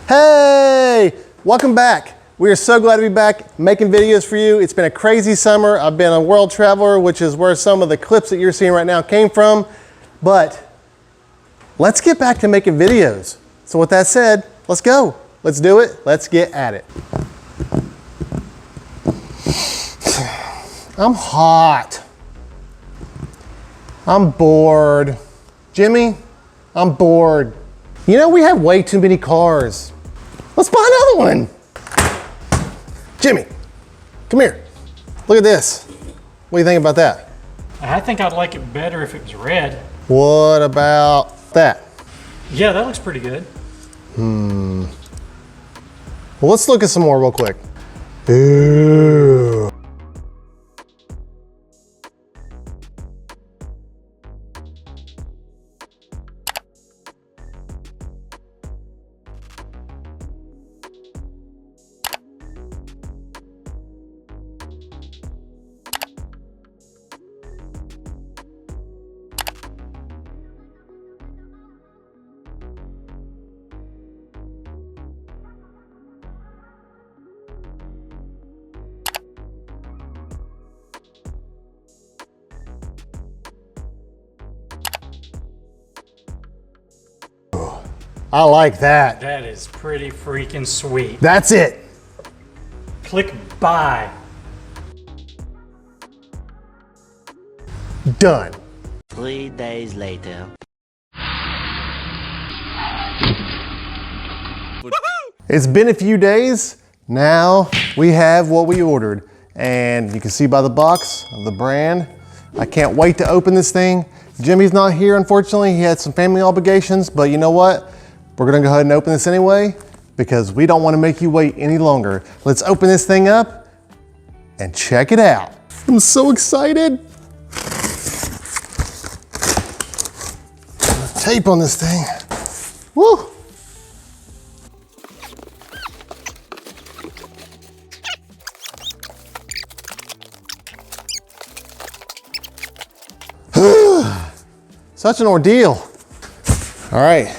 Hey, welcome back. We are so glad to be back making videos for you. It's been a crazy summer. I've been a world traveler, which is where some of the clips that you're seeing right now came from. But let's get back to making videos. So with that said, let's go. Let's do it. Let's get at it. I'm hot. I'm bored. Jimmy, I'm bored. You know, we have way too many cars. Let's buy another one. Jimmy, come here. Look at this. What do you think about that? I think I'd like it better if it was red. What about that? Yeah, that looks pretty good. Well, let's look at some more real quick. Ooh. I like that. That is pretty freaking sweet. That's it. Click buy. Done. 3 days later. It's been a few days. Now we have what we ordered. And you can see by the box of the brand. I can't wait to open this thing. Jimmy's not here, unfortunately. He had some family obligations, but you know what? We're gonna go ahead and open this anyway because we don't wanna make you wait any longer. Let's open this thing up and check it out. I'm so excited. Tape on this thing. Woo! Such an ordeal. All right,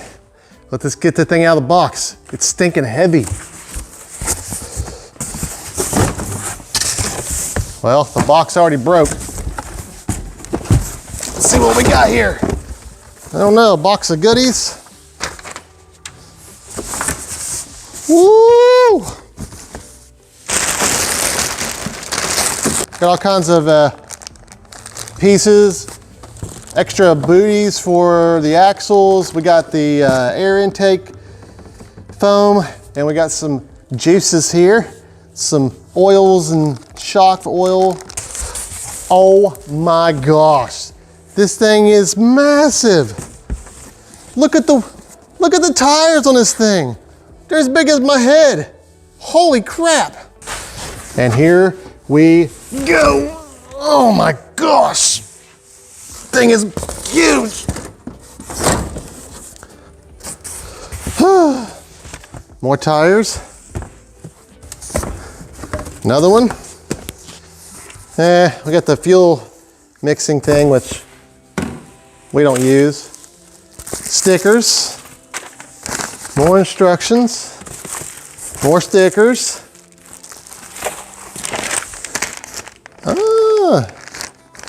let's get the thing out of the box. It's stinking heavy. Well, the box already broke. Let's see what we got here. I don't know, a box of goodies. Woo! Got all kinds of pieces. Extra booties for the axles. We got the air intake foam, and we got some juices here. Some oils and shock oil. Oh my gosh. This thing is massive. Look at the tires on this thing. They're as big as my head. Holy crap. And here we go. Oh my gosh. Thing is huge. More tires. Another one. We got the fuel mixing thing, which we don't use. Stickers. More instructions. More stickers.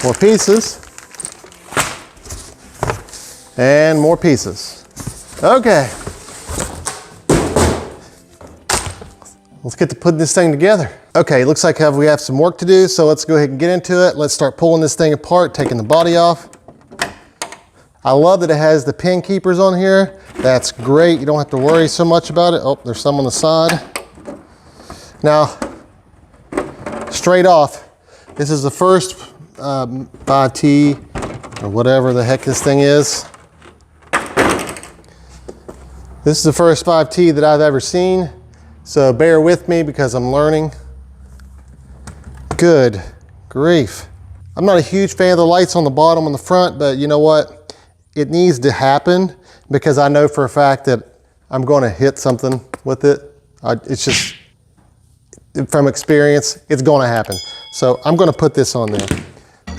More pieces. And more pieces. Okay. Let's get to putting this thing together. Okay, looks like we have some work to do, so let's go ahead and get into it. Let's start pulling this thing apart, taking the body off. I love that it has the pin keepers on here. That's great. You don't have to worry so much about it. Oh, there's some on the side. Now, straight off, this is the first 5T or whatever the heck this thing is. This is the first 5T that I've ever seen, so bear with me because I'm learning. Good grief. I'm not a huge fan of the lights on the bottom and the front, but you know what? It needs to happen because I know for a fact that I'm going to hit something with it. It's just, from experience, it's going to happen. So I'm going to put this on there.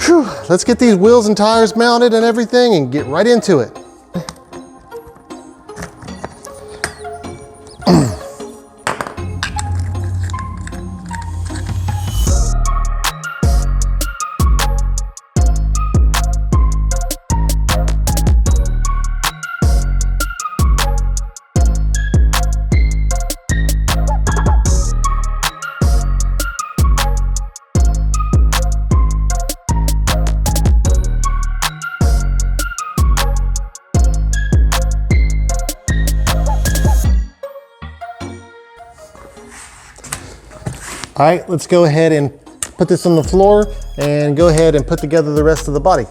Whew, let's get these wheels and tires mounted and everything and get right into it. All right, let's go ahead and put this on the floor and go ahead and put together the rest of the body.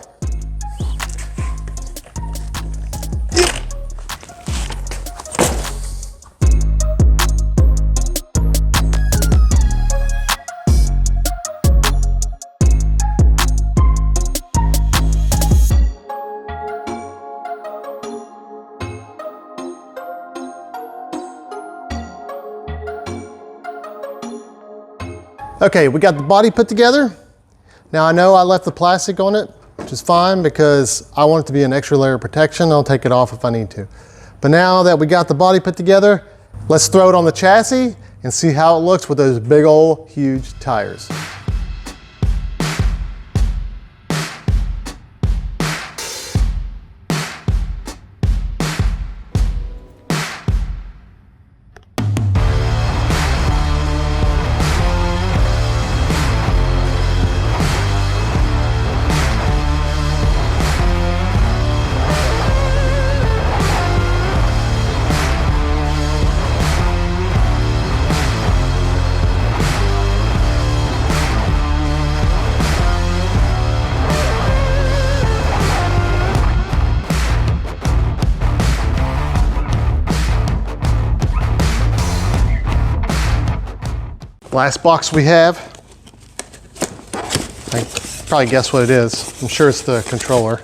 Okay, we got the body put together. Now I know I left the plastic on it, which is fine because I want it to be an extra layer of protection. I'll take it off if I need to. But now that we got the body put together, let's throw it on the chassis and see how it looks with those big old huge tires. Last box we have, I can probably guess what it is. I'm sure it's the controller.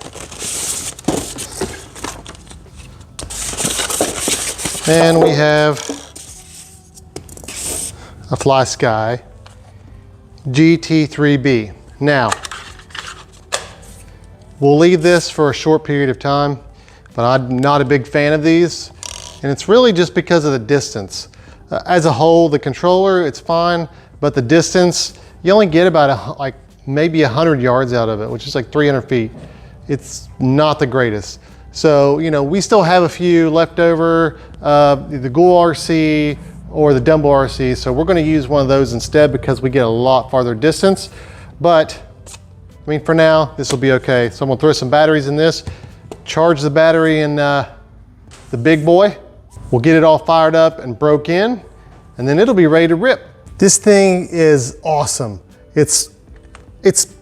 And we have a Fly Sky GT3B. Now, we'll leave this for a short period of time, but I'm not a big fan of these. And it's really just because of the distance. As a whole, the controller, it's fine, but the distance, you only get about like maybe 100 yards out of it, which is like 300 feet. It's not the greatest. So, you know, we still have a few left over, the Ghoul RC or the Dumbo RC. So we're gonna use one of those instead because we get a lot farther distance. But, I mean, for now, this will be okay. So I'm gonna throw some batteries in this, charge the battery in the big boy. We'll get it all fired up and broke in, and then it'll be ready to rip. This thing is awesome. It's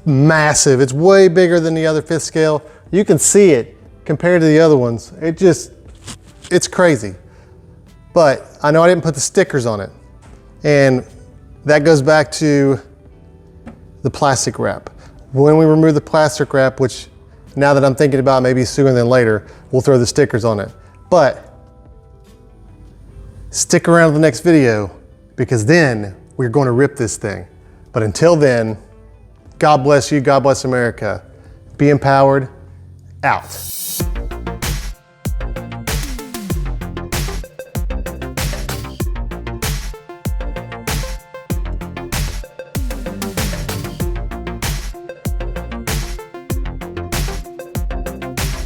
massive. It's way bigger than the other fifth scale. You can see it compared to the other ones. It's crazy. But I know I didn't put the stickers on it. And that goes back to the plastic wrap. When we remove the plastic wrap, which now that I'm thinking about maybe sooner than later, we'll throw the stickers on it. But stick around to the next video because then we're going to rip this thing. But until then, God bless you, God bless America. Be empowered, out.